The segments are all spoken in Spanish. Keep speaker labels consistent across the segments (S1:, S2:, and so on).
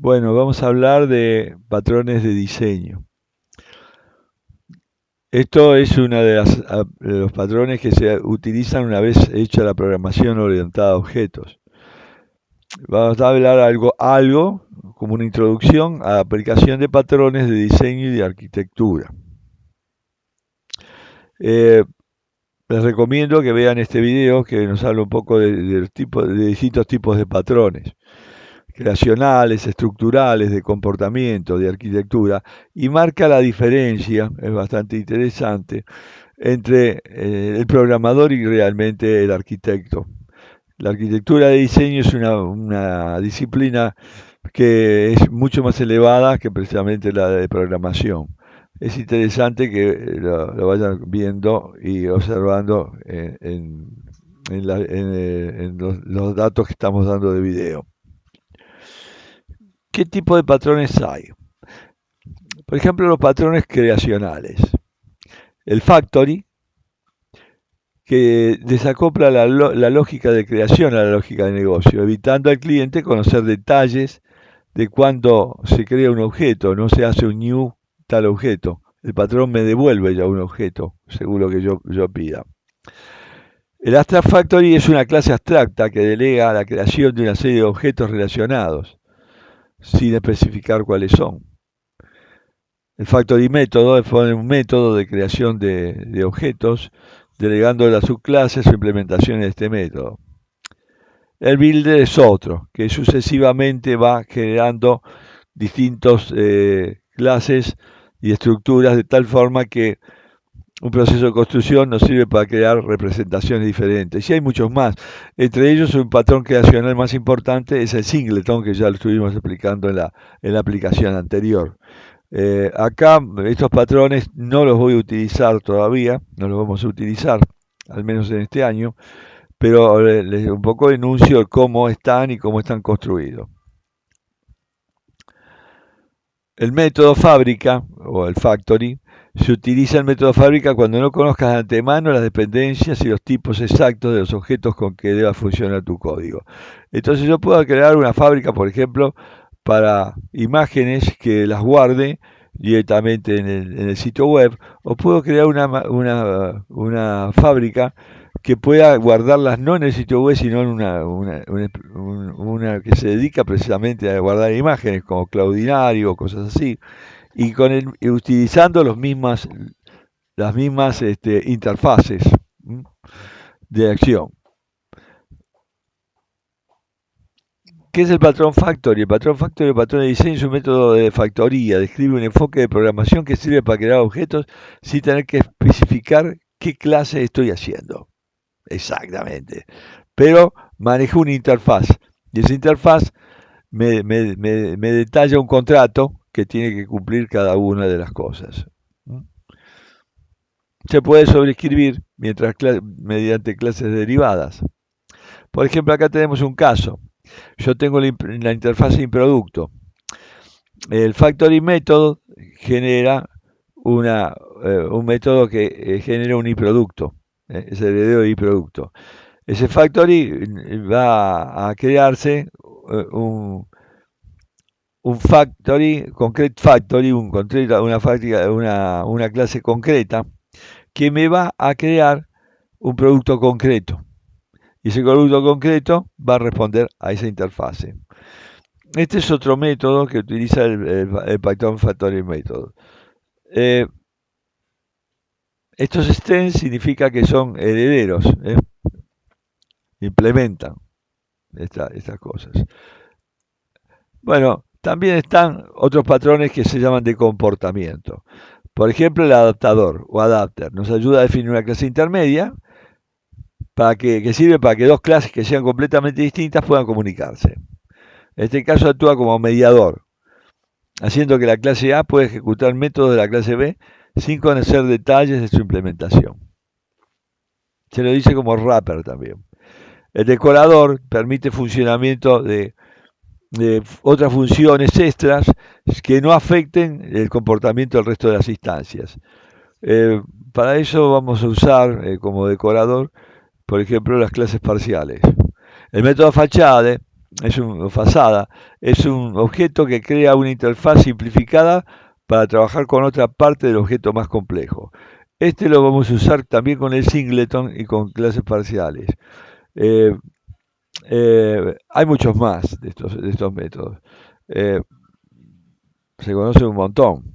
S1: Bueno, vamos a hablar de patrones de diseño. Esto es uno de los patrones que se utilizan una vez hecha la programación orientada a objetos. Vamos a hablar algo como una introducción a la aplicación de patrones de diseño y de arquitectura. Les recomiendo que vean este video que nos habla un poco de distintos tipos de patrones creacionales, estructurales, de comportamiento, de arquitectura, y marca la diferencia, es bastante interesante, entre el programador y realmente el arquitecto. La arquitectura de diseño es una disciplina que es mucho más elevada que precisamente la de programación. Es interesante que lo vayan viendo y observando en los datos que estamos dando de video. ¿Qué tipo de patrones hay? Por ejemplo, los patrones creacionales. El factory, que desacopla la lógica de creación a la lógica de negocio, evitando al cliente conocer detalles de cuándo se crea un objeto, no se hace un new tal objeto. El patrón me devuelve ya un objeto, según lo que yo pida. El Abstract Factory es una clase abstracta que delega la creación de una serie de objetos relacionados, sin especificar cuáles son. El Factory método es un método de creación de objetos, delegando las subclases o implementaciones de este método. El builder es otro, que sucesivamente va generando distintas clases y estructuras de tal forma que un proceso de construcción nos sirve para crear representaciones diferentes. Y hay muchos más. Entre ellos, un patrón creacional más importante es el singleton, que ya lo estuvimos explicando en la aplicación anterior. Acá estos patrones no los voy a utilizar todavía, no los vamos a utilizar, al menos en este año, pero les un poco enuncio cómo están y cómo están construidos. El método fábrica, o el factory, se utiliza el método fábrica cuando no conozcas de antemano las dependencias y los tipos exactos de los objetos con que deba funcionar tu código. Entonces yo puedo crear una fábrica, por ejemplo, para imágenes que las guarde directamente en el sitio web, o puedo crear una fábrica que pueda guardarlas no en el sitio web, sino en una que se dedica precisamente a guardar imágenes, como Cloudinary o cosas así, y utilizando las mismas interfaces de acción. ¿Qué es el patrón factory? El patrón factory, el patrón de diseño, es un método de factoría. Describe un enfoque de programación que sirve para crear objetos sin tener que especificar qué clase estoy haciendo. Exactamente. Pero manejo una interfaz. Y esa interfaz me detalla un contrato que tiene que cumplir cada una de las cosas. Se puede sobreescribir mediante clases derivadas. Por ejemplo, acá tenemos un caso. Yo tengo la interfaz sin producto. El factory method genera un método que genera un iProducto. Es el heredero de iProducto. Ese factory va a crearse un factory, concrete factory, una clase concreta que me va a crear un producto concreto. Y ese producto concreto va a responder a esa interfase. Este es otro método que utiliza el Python Factory Method. Estos stems significa que son herederos, implementan estas cosas. Bueno, también están otros patrones que se llaman de comportamiento. Por ejemplo, el adaptador o adapter nos ayuda a definir una clase intermedia que sirve para que dos clases que sean completamente distintas puedan comunicarse. En este caso actúa como mediador, haciendo que la clase A pueda ejecutar métodos de la clase B sin conocer detalles de su implementación. Se lo dice como wrapper también. El decorador permite funcionamiento de otras funciones extras que no afecten el comportamiento del resto de las instancias. Para eso vamos a usar como decorador, por ejemplo, las clases parciales. El método fachade fasada, es un objeto que crea una interfaz simplificada para trabajar con otra parte del objeto más complejo. Este lo vamos a usar también con el singleton y con clases parciales. Eh, Hay muchos más de estos métodos. Eh, Se conocen un montón.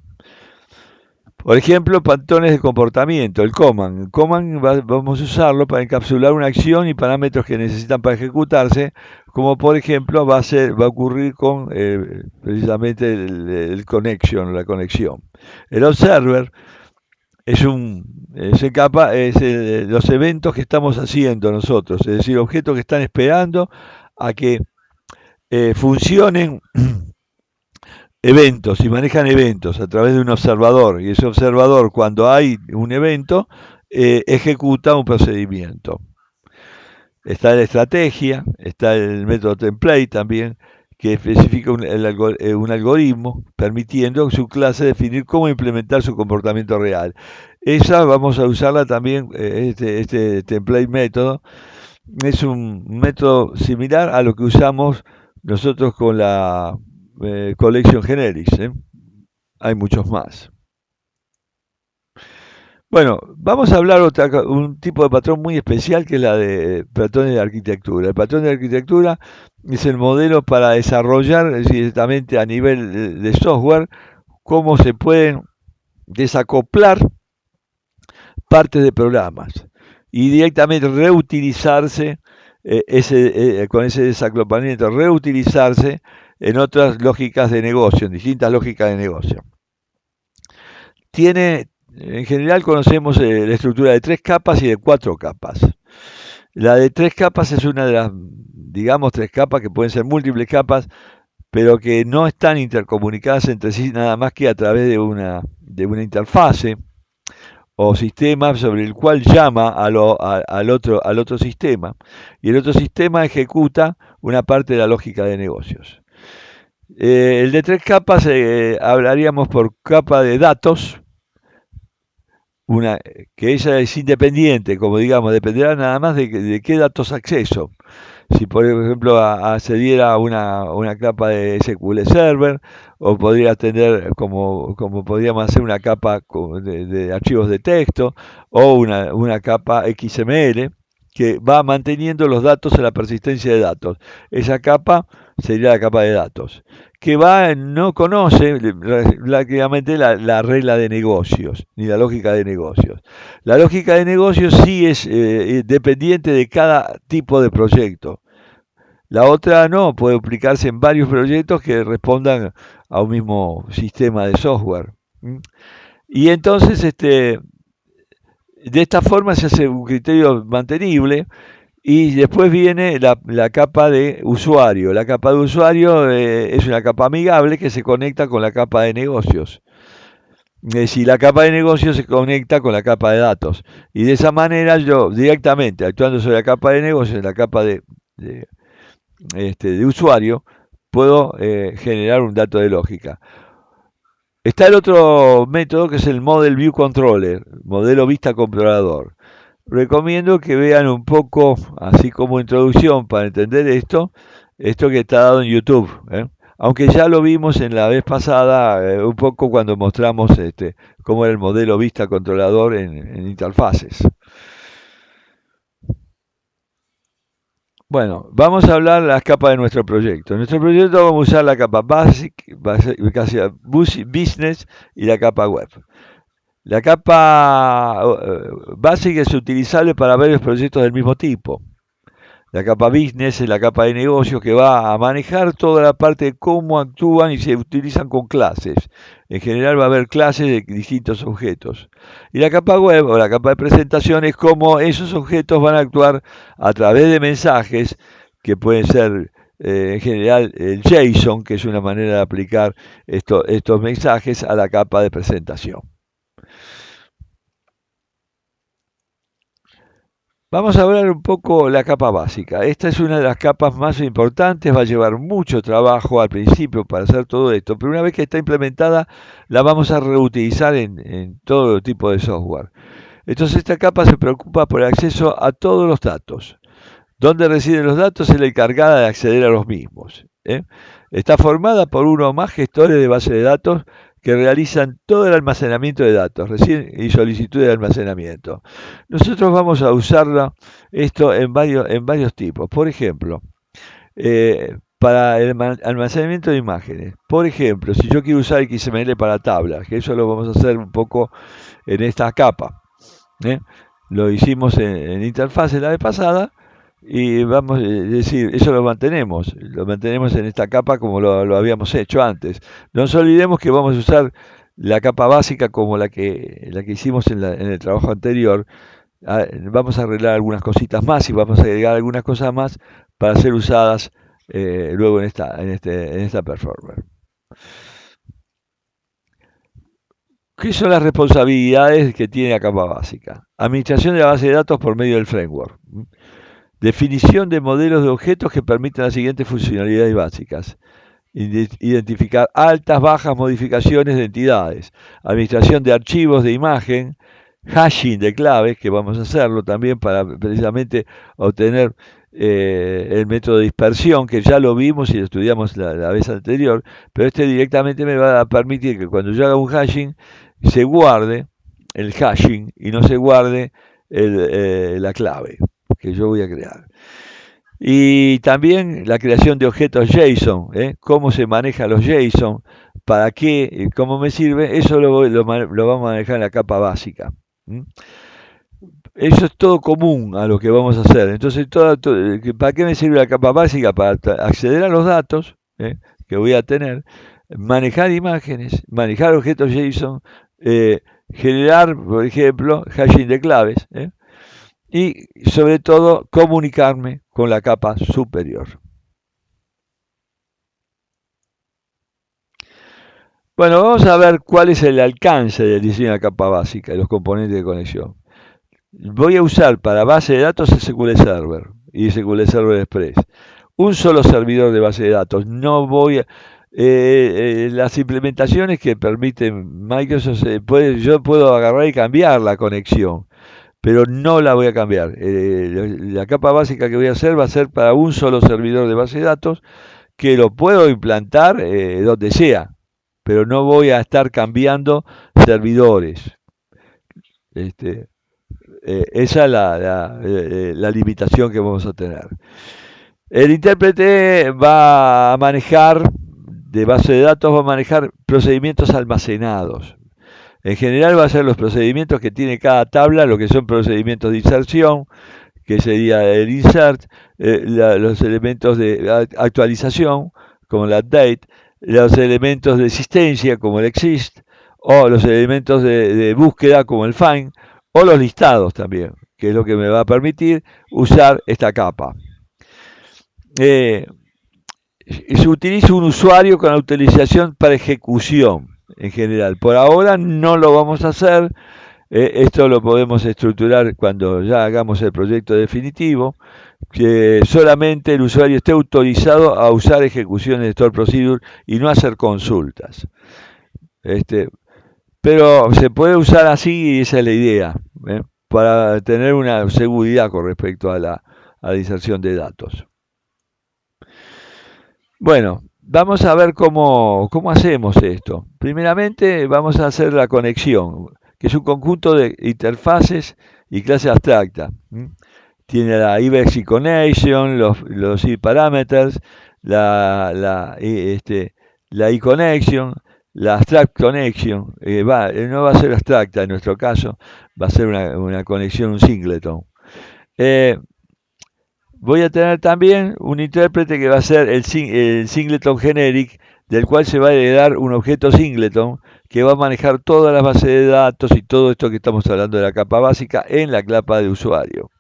S1: Por ejemplo, patrones de comportamiento, el command. El command vamos a usarlo para encapsular una acción y parámetros que necesitan para ejecutarse, como por ejemplo va a ocurrir con precisamente el connection, la conexión. El observer es los eventos que estamos haciendo nosotros, es decir, objetos que están esperando a que funcionen eventos y manejan eventos a través de un observador, y ese observador, cuando hay un evento, ejecuta un procedimiento. Está la estrategia, está el método template también, que especifica un algoritmo permitiendo su clase definir cómo implementar su comportamiento real. Esa vamos a usarla también, este template método, es un método similar a lo que usamos nosotros con la Collection Generics. Hay muchos más. Bueno, vamos a hablar un tipo de patrón muy especial que es la de patrones de arquitectura. El patrón de arquitectura es el modelo para desarrollar directamente a nivel de software cómo se pueden desacoplar partes de programas y directamente reutilizarse con ese desacoplamiento, reutilizarse en otras lógicas de negocio, en distintas lógicas de negocio. En general conocemos la estructura de 3 capas y de 4 capas. La de 3 capas es una de las, digamos, 3 capas que pueden ser múltiples capas, pero que no están intercomunicadas entre sí nada más que a través de una interfase o sistema sobre el cual llama al otro sistema, y el otro sistema ejecuta una parte de la lógica de negocios. El de 3 capas hablaríamos por capa de datos, que ella es independiente, como digamos, dependerá nada más de qué datos acceso. Si por ejemplo accediera a una capa de SQL Server, o podría tener como podríamos hacer una capa de archivos de texto, o una capa XML que va manteniendo los datos en la persistencia de datos. Esa capa sería la capa de datos, que no conoce prácticamente la regla de negocios, ni la lógica de negocios. La lógica de negocios sí es dependiente de cada tipo de proyecto. La otra no, puede aplicarse en varios proyectos que respondan a un mismo sistema de software. Y entonces, de esta forma se hace un criterio mantenible. Y después viene la capa de usuario. La capa de usuario es una capa amigable que se conecta con la capa de negocios. Si la capa de negocios se conecta con la capa de datos. Y de esa manera yo directamente, actuando sobre la capa de negocios, la capa de usuario, puedo generar un dato de lógica. Está el otro método que es el Model View Controller, modelo vista controlador. Recomiendo que vean un poco, así como introducción para entender esto que está dado en YouTube. Aunque ya lo vimos en la vez pasada, un poco cuando mostramos cómo era el modelo vista controlador en interfaces. Bueno, vamos a hablar de las capas de nuestro proyecto. En nuestro proyecto vamos a usar la capa Business y la capa Web. La capa Basic es utilizable para varios proyectos del mismo tipo. La capa Business es la capa de negocios que va a manejar toda la parte de cómo actúan y se utilizan con clases. En general va a haber clases de distintos objetos. Y la capa web o la capa de presentación es cómo esos objetos van a actuar a través de mensajes que pueden ser en general el JSON, que es una manera de aplicar estos mensajes a la capa de presentación. Vamos a hablar un poco la capa básica. Esta es una de las capas más importantes, va a llevar mucho trabajo al principio para hacer todo esto, pero una vez que está implementada la vamos a reutilizar en todo tipo de software. Entonces esta capa se preocupa por el acceso a todos los datos. Donde residen los datos es la encargada de acceder a los mismos. Está formada por uno o más gestores de base de datos que realizan todo el almacenamiento de datos y solicitud de almacenamiento. Nosotros vamos a usarlo esto en varios tipos. Por ejemplo, para el almacenamiento de imágenes. Por ejemplo, si yo quiero usar XML para tablas, que eso lo vamos a hacer un poco en esta capa. Lo hicimos en interfase la vez pasada y vamos a decir, eso lo mantenemos en esta capa como lo habíamos hecho antes. No nos olvidemos que vamos a usar la capa básica como la que hicimos en el trabajo anterior. Vamos a arreglar algunas cositas más y vamos a agregar algunas cosas más para ser usadas luego en esta performance. ¿Qué son las responsabilidades que tiene la capa básica? Administración de la base de datos por medio del framework. Definición de modelos de objetos que permiten las siguientes funcionalidades básicas. Identificar altas, bajas, modificaciones de entidades. Administración de archivos de imagen. Hashing de claves, que vamos a hacerlo también para precisamente obtener el método de dispersión, que ya lo vimos y lo estudiamos la vez anterior, pero este directamente me va a permitir que cuando yo haga un hashing se guarde el hashing y no se guarde la clave que yo voy a crear. Y también la creación de objetos JSON, cómo se manejan los JSON, para qué, cómo me sirve, eso lo vamos a manejar en la capa básica. Eso es todo común a lo que vamos a hacer. Entonces, ¿para qué me sirve la capa básica? Para acceder a los datos que voy a tener, manejar imágenes, manejar objetos JSON, generar, por ejemplo, hashing de claves, y sobre todo comunicarme con la capa superior. Bueno, vamos a ver cuál es el alcance del diseño de la capa básica y los componentes de conexión. Voy a usar para base de datos SQL Server y SQL Server Express. Un solo servidor de base de datos. No voy a... las implementaciones que permiten Microsoft, yo puedo agarrar y cambiar la conexión, pero no la voy a cambiar. La capa básica que voy a hacer va a ser para un solo servidor de base de datos, que lo puedo implantar donde sea, pero no voy a estar cambiando servidores. Esa es la limitación que vamos a tener. El intérprete va a manejar, de base de datos, va a manejar procedimientos almacenados. En general va a ser los procedimientos que tiene cada tabla, lo que son procedimientos de inserción, que sería el insert, los elementos de actualización, como el update, los elementos de existencia, como el exist, o los elementos de búsqueda, como el find, o los listados también, que es lo que me va a permitir usar esta capa. Se utiliza un usuario con autorización para ejecución en general. Por ahora no lo vamos a hacer. Esto lo podemos estructurar cuando ya hagamos el proyecto definitivo, que solamente el usuario esté autorizado a usar ejecuciones de Store Procedure y no hacer consultas. Pero se puede usar así y esa es la idea, para tener una seguridad con respecto a la inserción de datos. Bueno, vamos a ver cómo hacemos esto. Primeramente vamos a hacer la conexión, que es un conjunto de interfaces y clases abstractas. Tiene la IBEX Connection, los parameters, la iConnection, la Abstract Connection. No va a ser abstracta en nuestro caso, va a ser una conexión, un singleton. Voy a tener también un intérprete que va a ser el singleton generic, del cual se va a heredar un objeto singleton que va a manejar todas las bases de datos y todo esto que estamos hablando de la capa básica en la capa de usuario,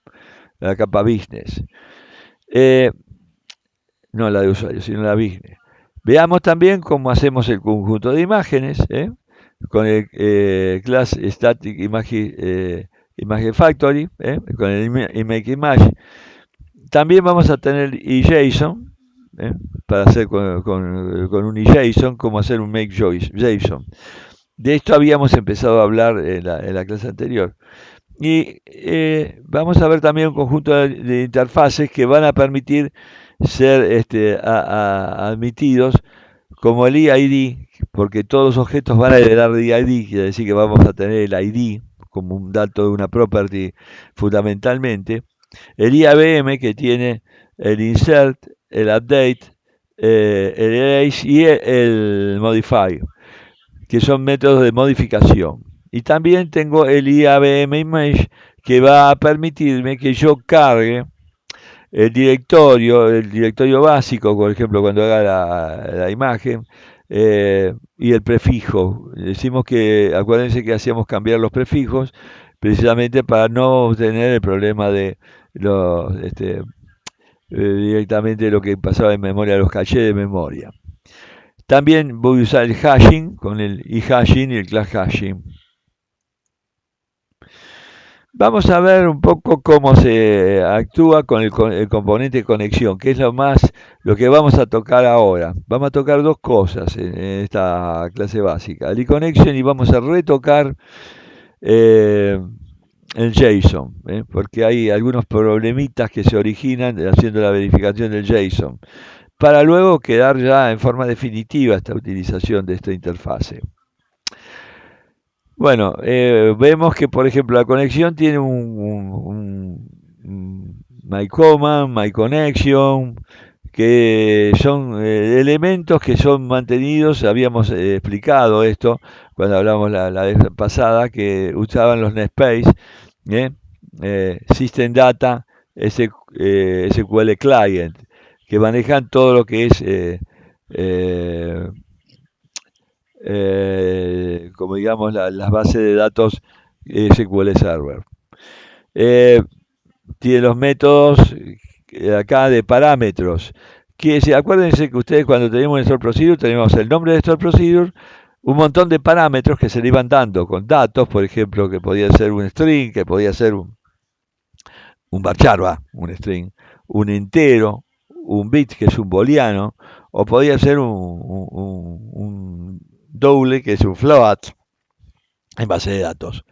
S1: la capa business. No la de usuario, sino la business. Veamos también cómo hacemos el conjunto de imágenes, con el class static image factory, con el image image. También vamos a tener eJSON, para hacer con un eJSON, como hacer un make JSON. De esto habíamos empezado a hablar en la clase anterior. Y vamos a ver también un conjunto de interfaces que van a permitir ser admitidos como el EID, porque todos los objetos van a heredar de EID, quiere decir que vamos a tener el ID como un dato de una property fundamentalmente. El IABM que tiene el insert, el update, el erase y el modify, que son métodos de modificación. Y también tengo el IABM image que va a permitirme que yo cargue el directorio básico, por ejemplo, cuando haga la imagen, y el prefijo. Decimos que, acuérdense que hacíamos cambiar los prefijos precisamente para no tener el problema de los, directamente lo que pasaba en memoria, los cachés de memoria. También voy a usar el hashing con el e-hashing y el class hashing. Vamos a ver un poco cómo se actúa con el componente conexión, que es lo que vamos a tocar ahora. Vamos a tocar dos cosas en esta clase básica, el e-connection, y vamos a retocar eh, el JSON, porque hay algunos problemitas que se originan haciendo la verificación del JSON, para luego quedar ya en forma definitiva esta utilización de esta interfase. Bueno, vemos que, por ejemplo, la conexión tiene un My Command, My Connection, que son elementos que son mantenidos. Habíamos explicado esto cuando hablamos la vez pasada, que usaban los NetSpace, ¿eh? System Data, SQL Client, que manejan todo lo que es eh, como digamos las bases de datos SQL Server. Eh, Tiene los métodos acá de parámetros. Que acuérdense que ustedes cuando tenemos un store procedure tenemos el nombre de store procedure, un montón de parámetros que se le iban dando con datos, por ejemplo, que podía ser un string, que podía ser un varchar, un string, un entero, un bit, que es un booleano, o podía ser un doble, que es un float, en base de datos.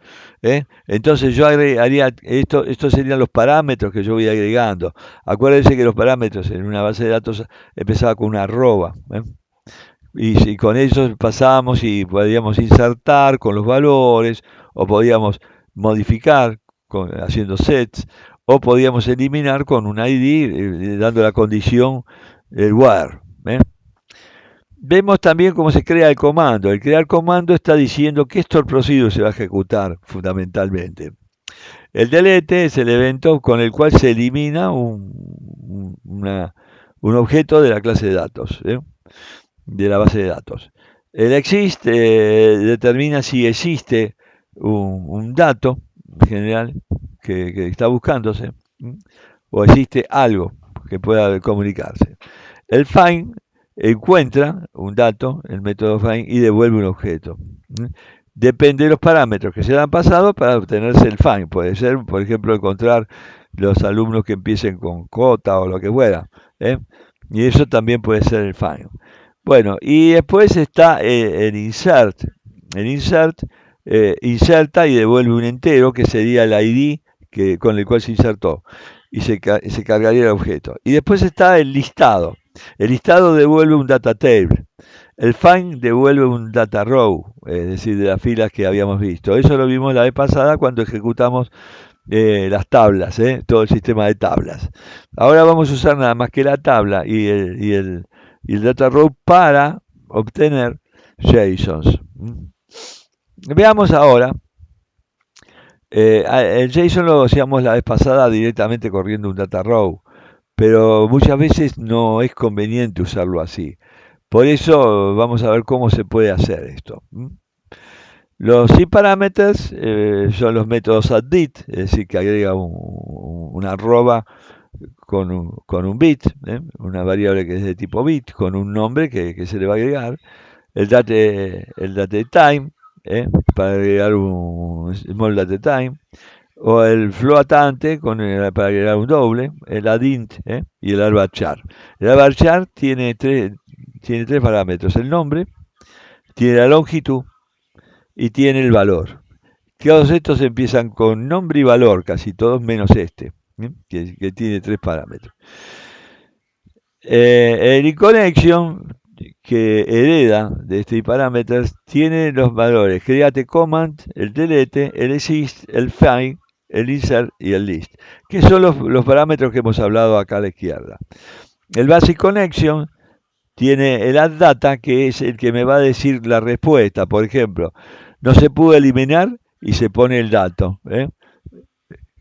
S1: Entonces yo haría estos serían los parámetros que yo voy agregando. Acuérdense que los parámetros en una base de datos empezaba con una arroba. Y con eso pasábamos y podíamos insertar con los valores, o podíamos modificar haciendo sets, o podíamos eliminar con un ID, dando la condición, el where. Vemos también cómo se crea el comando. El crear comando está diciendo que store procedure se va a ejecutar fundamentalmente. El delete es el evento con el cual se elimina un objeto de la clase de datos, de la base de datos. El exist determina si existe un dato general que está buscándose, o existe algo que pueda comunicarse. El find encuentra un dato, el método find, y devuelve un objeto. Depende de los parámetros que se le han pasado para obtenerse el find. Puede ser, por ejemplo, encontrar los alumnos que empiecen con cota o lo que fuera. Y eso también puede ser el find. Bueno, y después está el insert. El insert inserta y devuelve un entero, que sería el ID con el cual se insertó, y se cargaría el objeto. Y después está el listado. El listado devuelve un data table. El find devuelve un data row, es decir, de las filas que habíamos visto. Eso lo vimos la vez pasada cuando ejecutamos las tablas, todo el sistema de tablas. Ahora vamos a usar nada más que la tabla y el data row para obtener JSONs. Veamos ahora. El JSON lo hacíamos la vez pasada directamente corriendo un data row, pero muchas veces no es conveniente usarlo así. Por eso vamos a ver cómo se puede hacer esto. Los cParameters son los métodos addIt, es decir, que agrega una arroba con un bit, una variable que es de tipo bit, con un nombre que se le va a agregar. El datetime, para agregar un small datetime, o el floatante para agregar un doble, el addInt y el varchar. El varchar tiene tres parámetros: el nombre, tiene la longitud y tiene el valor. Todos estos empiezan con nombre y valor, casi todos menos este, que tiene 3 parámetros. El connection que hereda de este parameters tiene los valores create command, el delete, el exist, el find, el insert y el list, que son los parámetros que hemos hablado acá a la izquierda. El basic connection tiene el add data, que es el que me va a decir la respuesta. Por ejemplo, no se pudo eliminar y se pone el dato,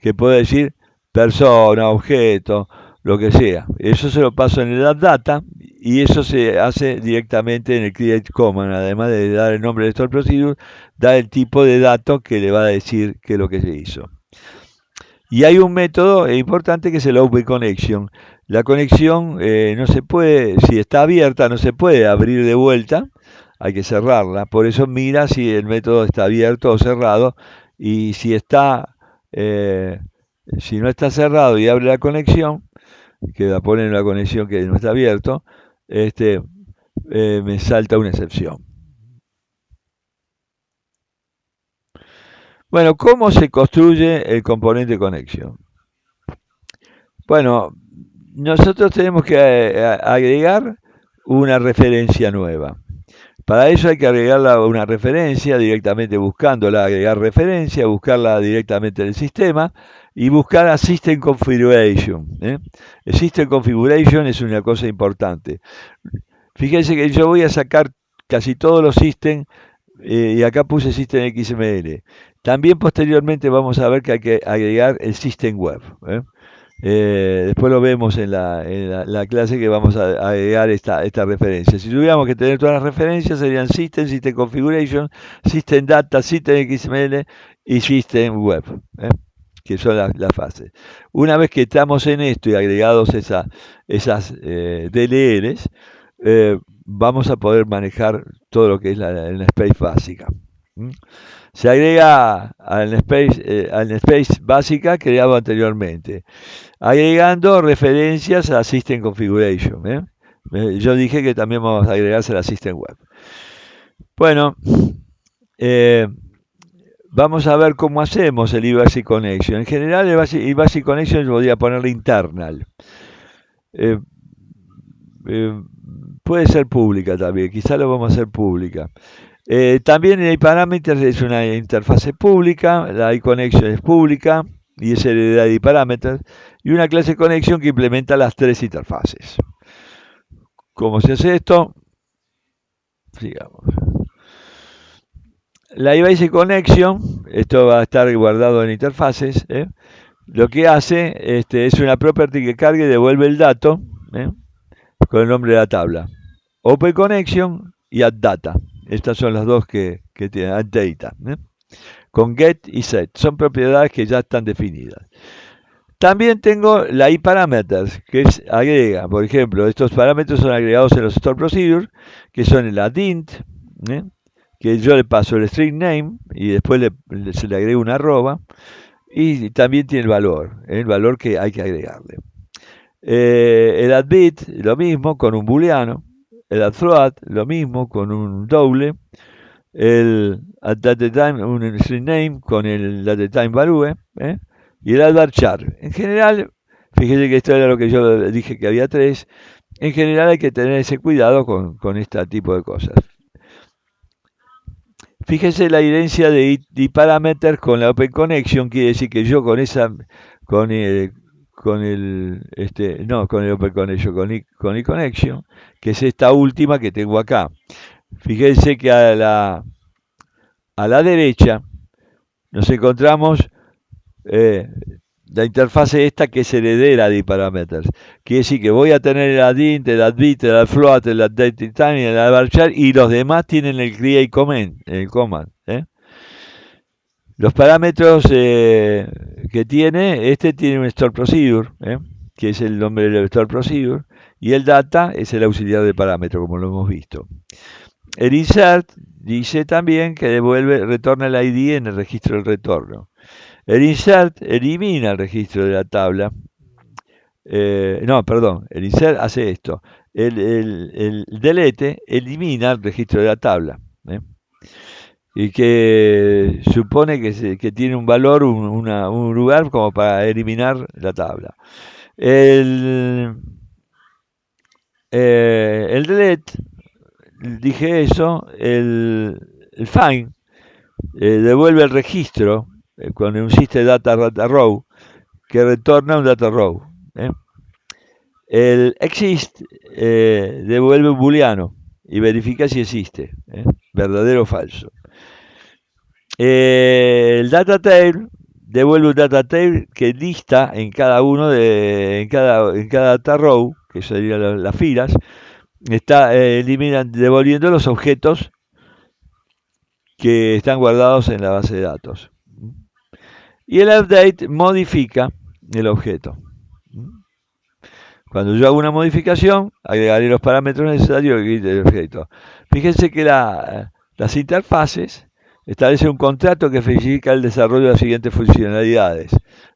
S1: que puede decir persona, objeto, lo que sea. Eso se lo paso en el add data y eso se hace directamente en el create command. Además de dar el nombre de store procedure, da el tipo de dato que le va a decir qué es lo que se hizo. Y hay un método importante que es el Open Connection. La conexión no se puede, si está abierta, no se puede abrir de vuelta, hay que cerrarla. Por eso mira si el método está abierto o cerrado. Y si no está cerrado y abre la conexión, que la pone en la conexión que no está abierto, me salta una excepción. Bueno, ¿cómo se construye el componente connection? Bueno, nosotros tenemos que agregar una referencia nueva. Para eso hay que agregarla una referencia directamente buscándola, agregar referencia, buscarla directamente en el sistema y buscar a System Configuration. El System Configuration es una cosa importante. Fíjense que yo voy a sacar casi todos los systems y acá puse System XML. También posteriormente vamos a ver que hay que agregar el System Web. Después lo vemos en la clase que vamos a agregar esta referencia. Si tuviéramos que tener todas las referencias serían System, System Configuration, System Data, System XML y System Web, que son las fases. Una vez que estamos en esto y agregados esas DLLs, vamos a poder manejar todo lo que es la namespace básica. Se agrega al namespace básica creado anteriormente, agregando referencias a System Configuration. Yo dije que también vamos a agregarse a la System Web. Bueno, vamos a ver cómo hacemos el eBasic Connection. En general, el eBasic Connection yo podría ponerle internal. Puede ser pública también, quizá lo vamos a hacer pública. También el parameters es una interfase pública, la iConnection es pública y es heredera de parameters, y una clase connection que implementa las 3 interfaces. ¿Cómo se hace esto? Sigamos. La iBasic Connection, esto va a estar guardado en interfaces, lo que hace es una property que carga y devuelve el dato con el nombre de la tabla. Open Connection y Add Data. Estas son las dos que tienen Add Data. Con Get y Set. Son propiedades que ya están definidas. También tengo la iParameters, que agrega, por ejemplo, estos parámetros son agregados en los store procedures, que son el addInt, que yo le paso el string name y después se le agrega una arroba, y también tiene el valor que hay que agregarle. El addBit, lo mismo, con un booleano. El addFloat, lo mismo, con un doble. El addDateTime, un string name, con el datetime value. Y el addVarchar. En general, fíjese que esto era lo que yo dije que había 3. En general hay que tener ese cuidado con este tipo de cosas. Fíjese la herencia de parameters con la Open Connection, quiere decir que yo con el Open Connection, con iConnection, que es esta última que tengo acá. Fíjense que a la derecha nos encontramos la interfase esta que es heredera de parameters. Quiere decir que voy a tener el addInt, el addBit, el addFloat, el addDateTime, el addVarchar, y los demás tienen el create command. Los parámetros que tiene un store procedure, que es el nombre del store procedure, y el data es el auxiliar de parámetro, como lo hemos visto. El insert dice también que retorna el ID en el registro del retorno. El insert elimina el registro de la tabla. El insert hace esto. El delete elimina el registro de la tabla. y que supone que tiene un valor, un lugar como para eliminar la tabla. El, el delete, dije eso, el find devuelve el registro con un system data row que retorna un data row. ¿eh? El exist devuelve un booleano y verifica si existe, verdadero o falso. El data table devuelve un data table que lista en cada uno en cada data row, que serían las filas, está devolviendo los objetos que están guardados en la base de datos. Y el update modifica el objeto. Cuando yo hago una modificación, agregaré los parámetros necesarios del objeto. Fíjense que las interfaces establecen un contrato que especifica el desarrollo de las siguientes funcionalidades.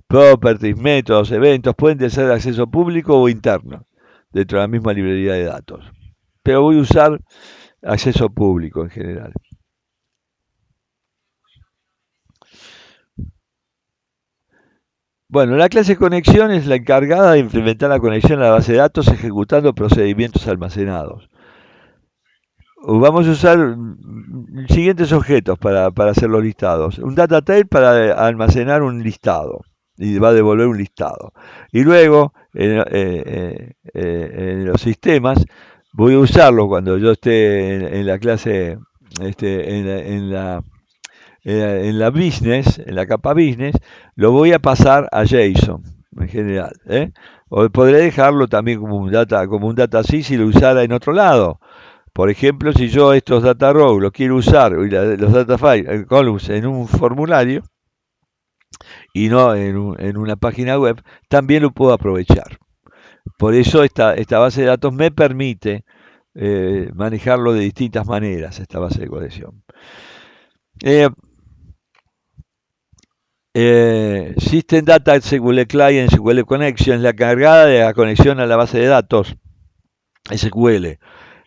S1: Properties, métodos, eventos, pueden ser de acceso público o interno, dentro de la misma librería de datos. Pero voy a usar acceso público en general. Bueno, la clase conexión es la encargada de implementar la conexión a la base de datos ejecutando procedimientos almacenados. Vamos a usar siguientes objetos para hacer los listados. Un data type para almacenar un listado y va a devolver un listado. Y luego en los sistemas voy a usarlo cuando yo esté en la clase, en la business, en la capa business, lo voy a pasar a JSON en general. O podré dejarlo también como un data sys y lo usara en otro lado. Por ejemplo, si yo estos data row los quiero usar, los data file, columns en un formulario y no en una página web, también lo puedo aprovechar. Por eso esta base de datos me permite manejarlo de distintas maneras, esta base de conexión. System Data SQL Client, SQL Connection, es la cargada de la conexión a la base de datos SQL.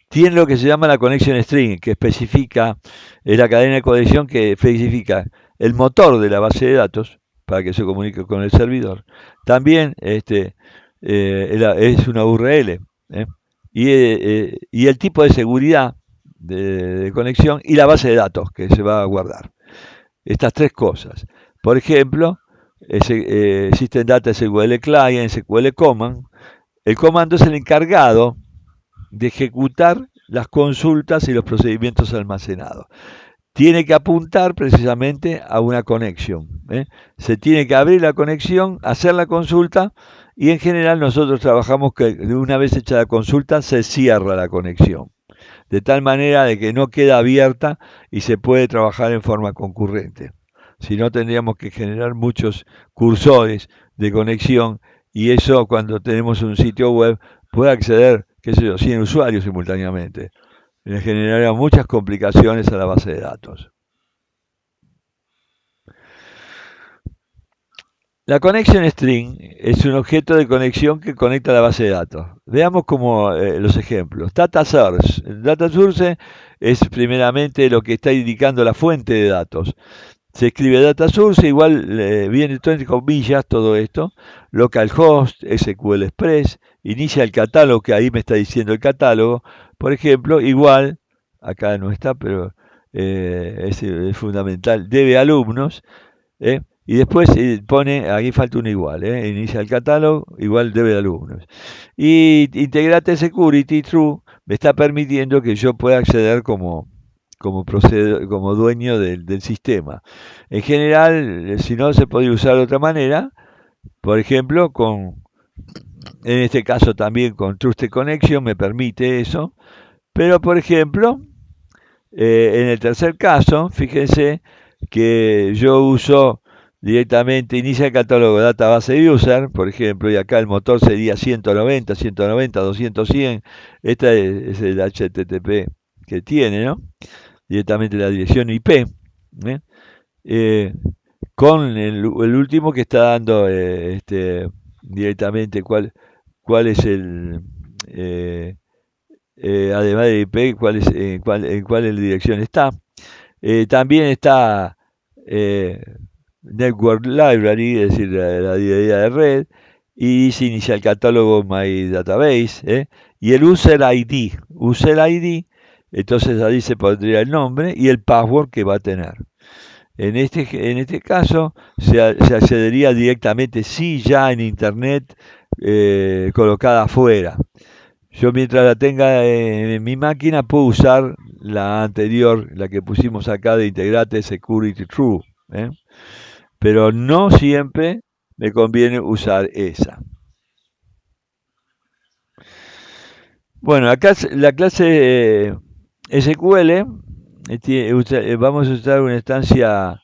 S1: Tiene lo que se llama la connection string, que especifica, es la cadena de conexión que especifica el motor de la base de datos para que se comunique con el servidor. También es una URL y el tipo de seguridad de conexión y la base de datos que se va a guardar. Estas tres cosas. Por ejemplo, System Data SQL Client, SQL Command. El comando es el encargado de ejecutar las consultas y los procedimientos almacenados. Tiene que apuntar precisamente a una conexión. Se tiene que abrir la conexión, hacer la consulta y en general nosotros trabajamos que una vez hecha la consulta se cierra la conexión. De tal manera de que no queda abierta y se puede trabajar en forma concurrente. Si no, tendríamos que generar muchos cursores de conexión y eso cuando tenemos un sitio web puede acceder, qué sé yo, 100 usuarios simultáneamente. Le generaría muchas complicaciones a la base de datos. La connection string es un objeto de conexión que conecta a la base de datos. Veamos como los ejemplos. Data source. El data source es primeramente lo que está indicando la fuente de datos. Se escribe data source, igual viene todo entre comillas todo esto. Localhost, SQL Express, inicia el catálogo, que ahí me está diciendo el catálogo. Por ejemplo, igual, acá no está, pero es fundamental, debe alumnos. Y después pone, aquí falta un igual, inicia el catálogo, igual debe alumnos. Y Integrate Security True me está permitiendo que yo pueda acceder como dueño del sistema. En general, si no, se podría usar de otra manera, por ejemplo, en este caso también con Trusted Connection me permite eso, pero por ejemplo, en el tercer caso, fíjense que yo uso directamente, inicia el catálogo de database user, por ejemplo, y acá el motor sería 190, 190, 200, 100, este es el HTTP que tiene, ¿no? Directamente la dirección IP, ¿eh? Eh, con el último que está dando directamente cuál es eh, además de IP, en cuál dirección está. También está eh, Network Library, es decir, la librería de red, y se inicia el catálogo My Database, y el User ID, entonces ahí se pondría el nombre y el password que va a tener. En este caso se accedería directamente, sí, ya en Internet, colocada afuera. Yo mientras la tenga en mi máquina puedo usar la anterior, la que pusimos acá de Integrate Security True, ¿eh? Pero no siempre me conviene usar esa. Bueno, acá la clase SQL, vamos a usar una instancia,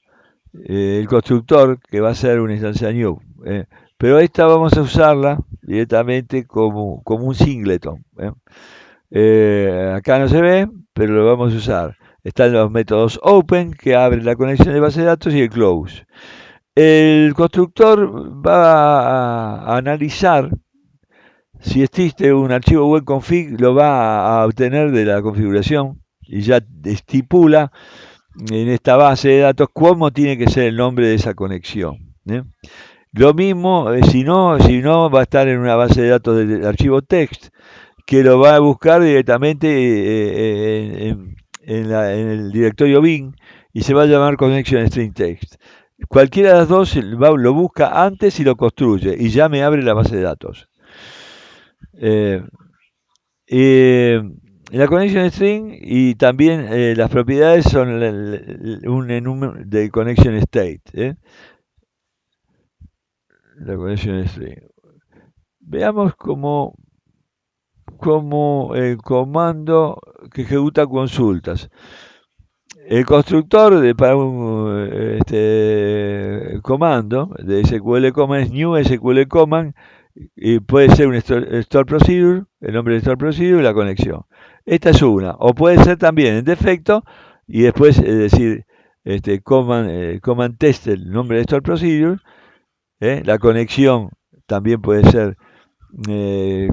S1: el constructor, que va a ser una instancia new. Pero esta vamos a usarla directamente como un singleton. Acá no se ve, pero lo vamos a usar. Están los métodos open, que abren la conexión de base de datos, y el close. El constructor va a analizar si existe un archivo web config, lo va a obtener de la configuración y ya estipula en esta base de datos cómo tiene que ser el nombre de esa conexión, ¿eh? Lo mismo, si no, va a estar en una base de datos del archivo text, que lo va a buscar directamente en el directorio bin, y se va a llamar Connection String Text. Cualquiera de las dos lo busca antes y lo construye, y ya me abre la base de datos. Eh, eh, la connection string y también las propiedades son un enum de connection state. La connection string. Veamos cómo el comando que ejecuta consultas. El constructor para un comando de SQL command es new SQL command, y puede ser un store procedure, el nombre de store procedure y la conexión. Esta es una. O puede ser también en defecto y después decir command test, el nombre de store procedure. La conexión también puede ser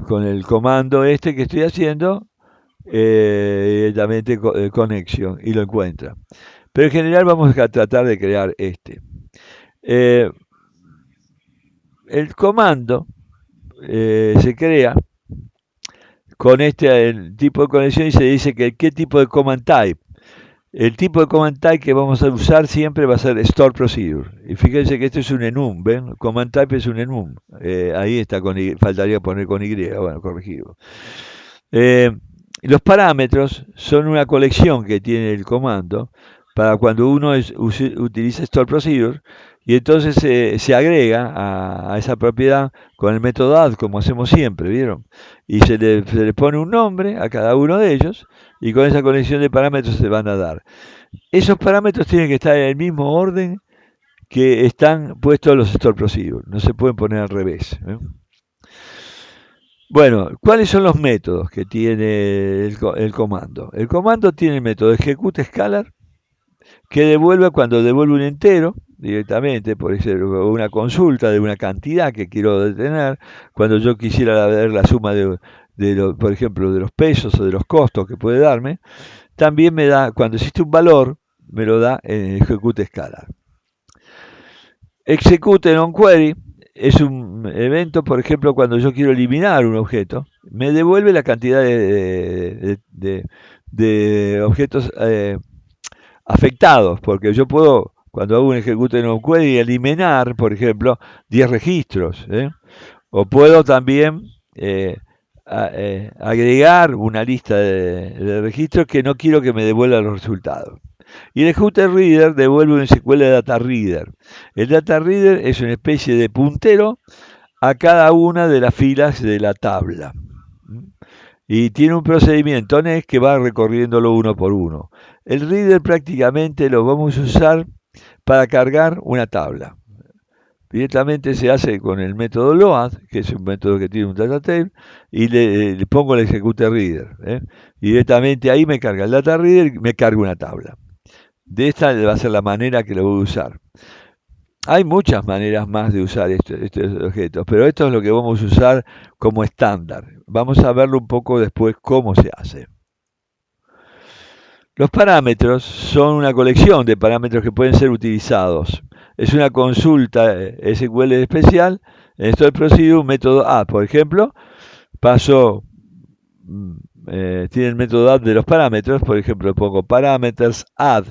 S1: con el comando que estoy haciendo, directamente connection, y lo encuentra. Pero en general vamos a tratar de crear Eh, el comando se crea con el tipo de conexión, y se dice que qué tipo de command type. El tipo de command type que vamos a usar siempre va a ser store procedure. Y fíjense que esto es un enum, ¿ven? Command type es un enum. Ahí está, faltaría poner con Y, bueno, corregido. Eh, los parámetros son una colección que tiene el comando para cuando uno utiliza store procedure, y entonces se agrega a esa propiedad con el método add, como hacemos siempre, ¿vieron? Y se le pone un nombre a cada uno de ellos, y con esa colección de parámetros se van a dar. Esos parámetros tienen que estar en el mismo orden que están puestos los store procedure, no se pueden poner al revés, ¿eh? Bueno, ¿cuáles son los métodos que tiene el comando? El comando tiene el método execute scalar, que devuelve cuando devuelve un entero directamente, por ejemplo, una consulta de una cantidad que quiero detener, cuando yo quisiera ver la suma por ejemplo, de los pesos o de los costos que puede darme. También me da, cuando existe un valor, me lo da en execute scalar. Execute on query es un evento, por ejemplo, cuando yo quiero eliminar un objeto, me devuelve la cantidad de objetos afectados, porque yo puedo, cuando hago un ejecute on query, eliminar, por ejemplo, 10 registros, o puedo también agregar una lista de registros que no quiero que me devuelva los resultados. Y el Execute Reader devuelve un SQL Data Reader. El Data Reader es una especie de puntero a cada una de las filas de la tabla. Y tiene un procedimiento NEXT que va recorriéndolo uno por uno. El Reader prácticamente lo vamos a usar para cargar una tabla. Directamente se hace con el método load, que es un método que tiene un data table, y le pongo el execute reader. Y directamente ahí me carga el data reader y me carga una tabla. De esta va a ser la manera que lo voy a usar. Hay muchas maneras más de usar estos objetos, pero esto es lo que vamos a usar como estándar. Vamos a verlo un poco después cómo se hace. Los parámetros son una colección de parámetros que pueden ser utilizados. Es una consulta SQL especial. En esto procede un método add. Por ejemplo, paso, tiene el método add de los parámetros. Por ejemplo, pongo parameters add.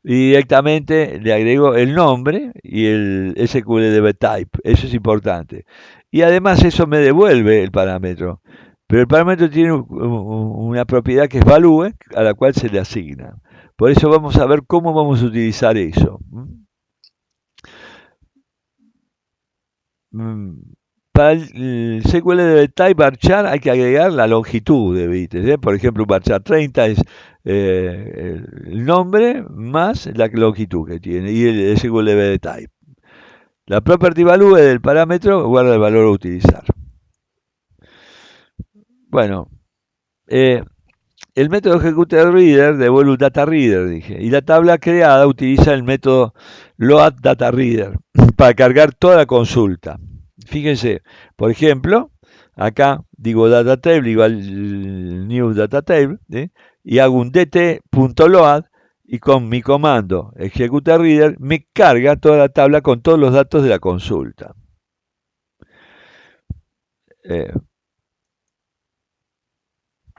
S1: Y directamente le agrego el nombre y el SQLDB type. Eso es importante. Y además eso me devuelve el parámetro. Pero el parámetro tiene una propiedad que es value, a la cual se le asigna. Por eso vamos a ver cómo vamos a utilizar eso. Para el SQLDB type varchar hay que agregar la longitud de bits. Por ejemplo, un varchar 30 es el nombre más la longitud que tiene y el SQLDB type. La property value del parámetro guarda el valor a utilizar. Bueno, el método executeReader devuelve un dataReader, dije, y la tabla creada utiliza el método loadDataReader para cargar toda la consulta. Fíjense, por ejemplo, acá digo datatable igual new datatable, y hago un dt.load y con mi comando executeReader me carga toda la tabla con todos los datos de la consulta.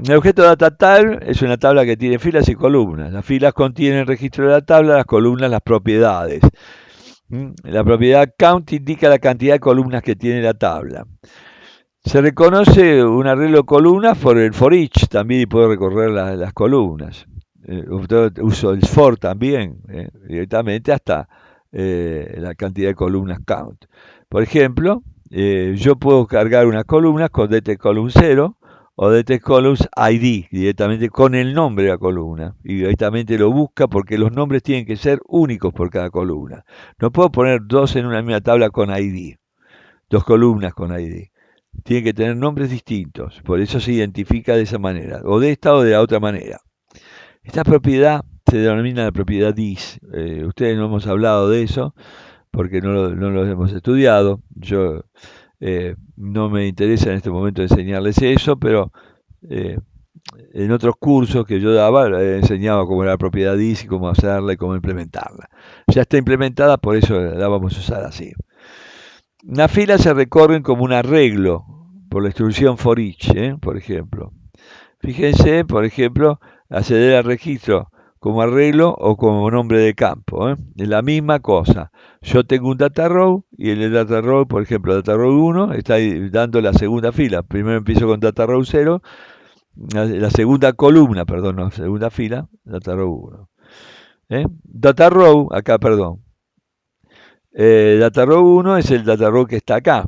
S1: El objeto dataTable es una tabla que tiene filas y columnas. Las filas contienen el registro de la tabla, las columnas las propiedades. La propiedad count indica la cantidad de columnas que tiene la tabla. Se reconoce un arreglo de columnas por el for each también y puedo recorrer las columnas. Uso el for también, directamente hasta la cantidad de columnas count. Por ejemplo, yo puedo cargar unas columnas con dt column 0 o dt columns id directamente con el nombre de la columna y directamente lo busca porque los nombres tienen que ser únicos por cada columna. No puedo poner dos en una misma tabla con id, dos columnas con id. Tienen que tener nombres distintos, por eso se identifica de esa manera, o de esta o de la otra manera. Esta propiedad se denomina la propiedad dis. Ustedes no hemos hablado de eso porque no lo hemos estudiado. Yo no me interesa en este momento enseñarles eso, pero en otros cursos que yo daba enseñaba cómo era la propiedad dis y cómo hacerla y cómo implementarla. Ya está implementada, por eso la vamos a usar así. Una fila se recorren como un arreglo por la instrucción for each, por ejemplo. Fíjense, por ejemplo, acceder al registro como arreglo o como nombre de campo. Es la misma cosa. Yo tengo un data row y en el data row, por ejemplo, data row 1 está dando la segunda fila. Primero empiezo con data row 0, la segunda columna, perdón, no, segunda fila, data row 1. Data row, acá, perdón. Data row 1 es el data row que está acá.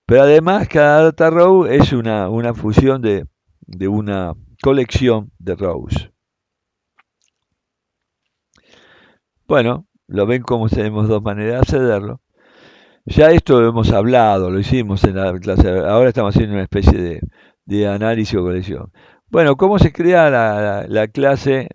S1: Pero además cada data row es una fusión de una colección de rows. Bueno, lo ven como tenemos dos maneras de accederlo. Ya esto lo hemos hablado, lo hicimos en la clase. Ahora estamos haciendo una especie de análisis o colección. Bueno, ¿cómo se crea la clase?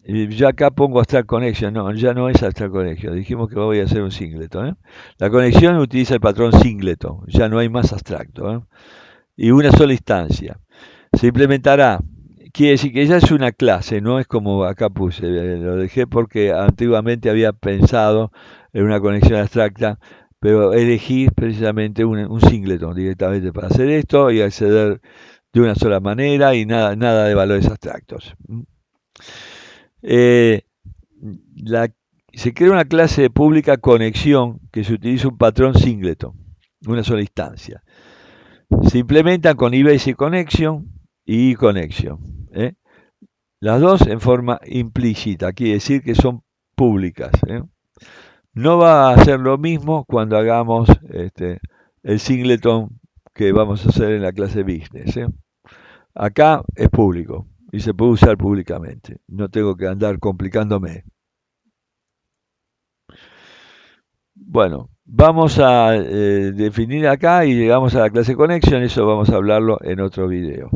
S1: Ya acá pongo Abstract Connection. No, ya no es Abstract Connection. Dijimos que voy a hacer un singleton. La conexión utiliza el patrón singleton. Ya no hay más abstracto. Y una sola instancia. Se implementará. Quiere decir que ella es una clase, no es como acá puse, lo dejé porque antiguamente había pensado en una conexión abstracta, pero elegí precisamente un singleton directamente para hacer esto y acceder de una sola manera y nada de valores abstractos. Se crea una clase pública conexión que se utiliza un patrón singleton, una sola instancia. Se implementan con eBasic Connection y eConnection. Las dos en forma implícita, quiere decir que son públicas. No va a ser lo mismo cuando hagamos el singleton que vamos a hacer en la clase business. Acá es público y se puede usar públicamente. No tengo que andar complicándome. Bueno, vamos a definir acá y llegamos a la clase connection. Eso vamos a hablarlo en otro video.